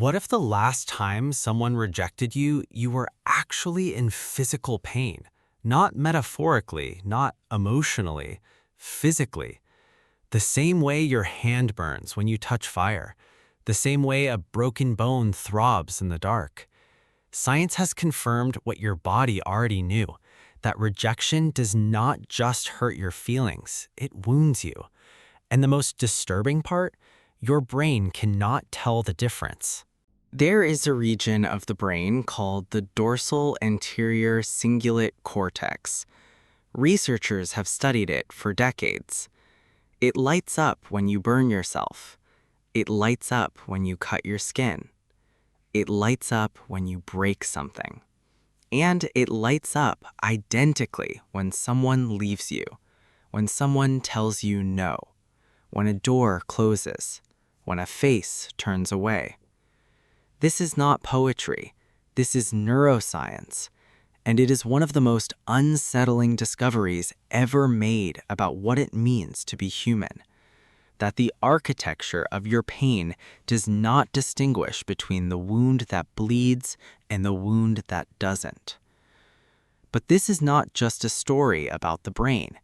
What if the last time someone rejected you, you were actually in physical pain? Not metaphorically, not emotionally, physically. The same way your hand burns when you touch fire. The same way a broken bone throbs in the dark. Science has confirmed what your body already knew, that rejection does not just hurt your feelings, it wounds you. And the most disturbing part? Your brain cannot tell the difference. There is a region of the brain called the dorsal anterior cingulate cortex. Researchers have studied it for decades. It lights up when you burn yourself. It lights up when you cut your skin. It lights up when you break something. And it lights up identically when someone leaves you, when someone tells you no, when a door closes, when a face turns away. This is not poetry. This is neuroscience. And it is one of the most unsettling discoveries ever made about what it means to be human. That the architecture of your pain does not distinguish between the wound that bleeds and the wound that doesn't. But this is not just a story about the brain.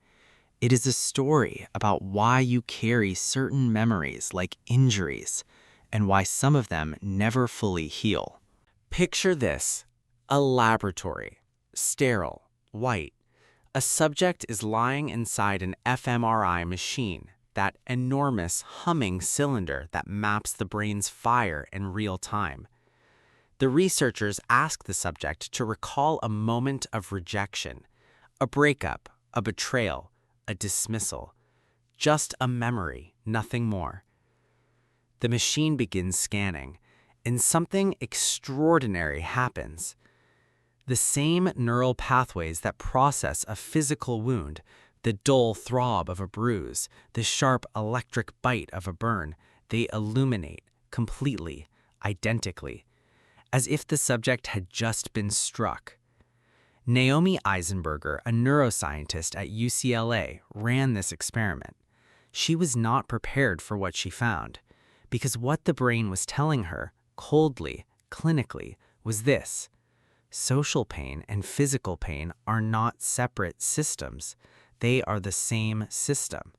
It is a story about why you carry certain memories like injuries, and why some of them never fully heal. Picture this: a laboratory, sterile, white. A subject is lying inside an fMRI machine, that enormous humming cylinder that maps the brain's fire in real time. The researchers ask the subject to recall a moment of rejection, a breakup, a betrayal, a dismissal. Just a memory, nothing more. The machine begins scanning, and something extraordinary happens. The same neural pathways that process a physical wound, the dull throb of a bruise, the sharp electric bite of a burn, they illuminate completely, identically, as if the subject had just been struck. Naomi Eisenberger, a neuroscientist at UCLA, ran this experiment. She was not prepared for what she found, because what the brain was telling her, coldly, clinically, was this: social pain and physical pain are not separate systems. They are the same system.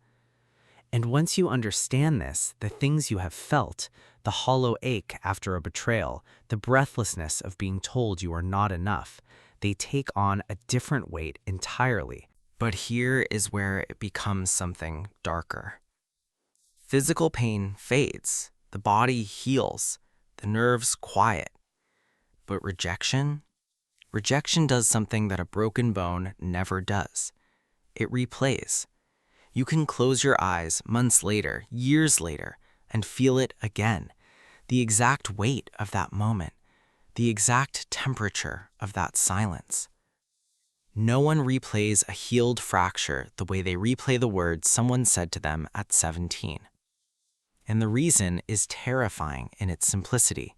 And once you understand this, the things you have felt, the hollow ache after a betrayal, the breathlessness of being told you are not enough, they take on a different weight entirely. But here is where it becomes something darker. Physical pain fades, the body heals, the nerves quiet. But rejection? Rejection does something that a broken bone never does. It replays. You can close your eyes months later, years later, and feel it again. The exact weight of that moment, the exact temperature of that silence. No one replays a healed fracture the way they replay the words someone said to them at 17. And the reason is terrifying in its simplicity.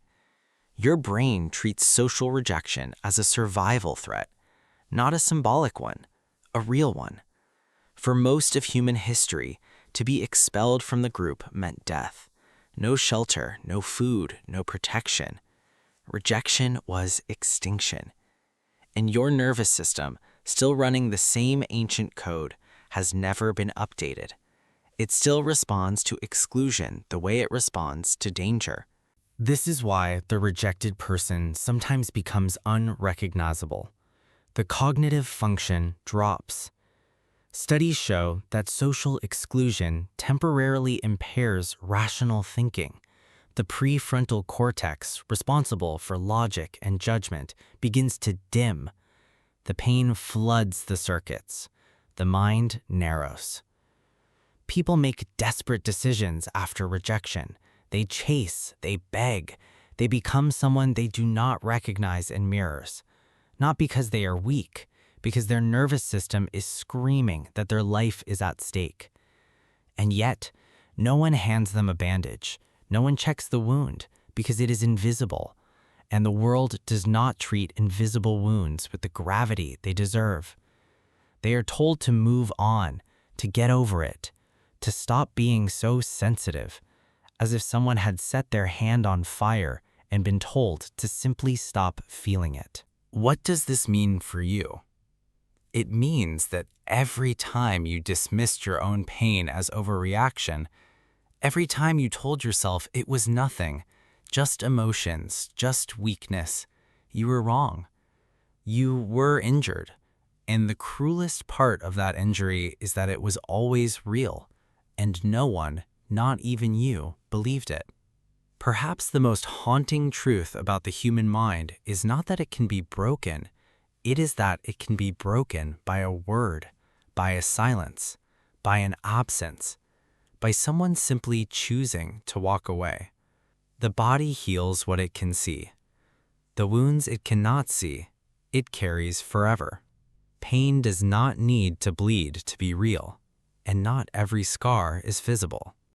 Your brain treats social rejection as a survival threat, not a symbolic one, a real one. For most of human history, to be expelled from the group meant death. No shelter, no food, no protection. Rejection was extinction. And your nervous system, still running the same ancient code, has never been updated. It still responds to exclusion the way it responds to danger. This is why the rejected person sometimes becomes unrecognizable. The cognitive function drops. Studies show that social exclusion temporarily impairs rational thinking. The prefrontal cortex, responsible for logic and judgment, begins to dim. The pain floods the circuits. The mind narrows. People make desperate decisions after rejection. They chase, they beg, they become someone they do not recognize in mirrors. Not because they are weak, because their nervous system is screaming that their life is at stake. And yet, no one hands them a bandage. No one checks the wound because it is invisible. And the world does not treat invisible wounds with the gravity they deserve. They are told to move on, to get over it, to stop being so sensitive, as if someone had set their hand on fire and been told to simply stop feeling it. What does this mean for you? It means that every time you dismissed your own pain as overreaction, every time you told yourself it was nothing, just emotions, just weakness, you were wrong. You were injured. And the cruelest part of that injury is that it was always real, and no one, not even you, believed it. Perhaps the most haunting truth about the human mind is not that it can be broken, it is that it can be broken by a word, by a silence, by an absence, by someone simply choosing to walk away. The body heals what it can see. The wounds it cannot see, it carries forever. Pain does not need to bleed to be real, and not every scar is visible.